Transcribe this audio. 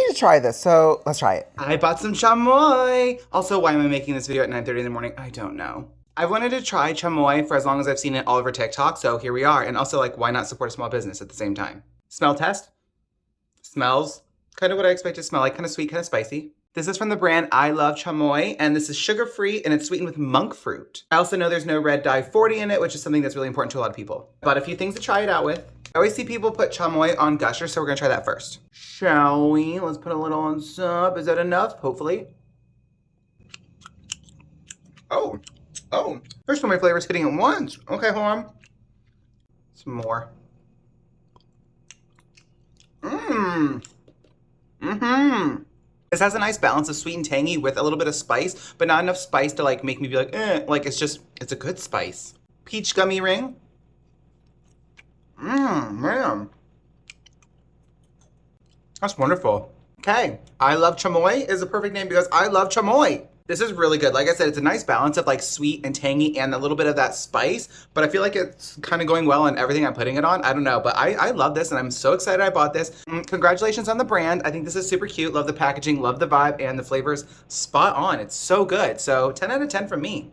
need to try this, so let's try it. I bought some chamoy. Also, why am I making this video at 9:30 in the morning? I don't know. I've wanted to try chamoy for as long as I've seen it all over TikTok, so here we are. And also, like, why not support a small business at the same time? Smell test. Smells kind of what I expect it to smell like, kind of sweet, kind of spicy. This is from the brand I Love Chamoy, and this is sugar-free, and it's sweetened with monk fruit. I also know there's no red dye 40 in it, which is something that's really important to a lot of people. Bought a few things to try it out with. I always see people put chamoy on gushers, so we're gonna try that first. Shall we? Let's put a little on top. Is that enough? Hopefully. Oh, there's so many flavors hitting at once. Okay, hold on. Some more. This has a nice balance of sweet and tangy with a little bit of spice, but not enough spice to like make me be like, eh. Like it's a good spice. Peach gummy ring. Man. That's wonderful. Okay, I Love Chamoy is a perfect name because I love chamoy. This is really good. Like I said, it's a nice balance of like sweet and tangy and a little bit of that spice, but I feel like it's kind of going well on everything I'm putting it on. I don't know, but I love this and I'm so excited I bought this. Congratulations on the brand. I think this is super cute. Love the packaging, love the vibe, and the flavors spot on. It's so good. So 10 out of 10 from me.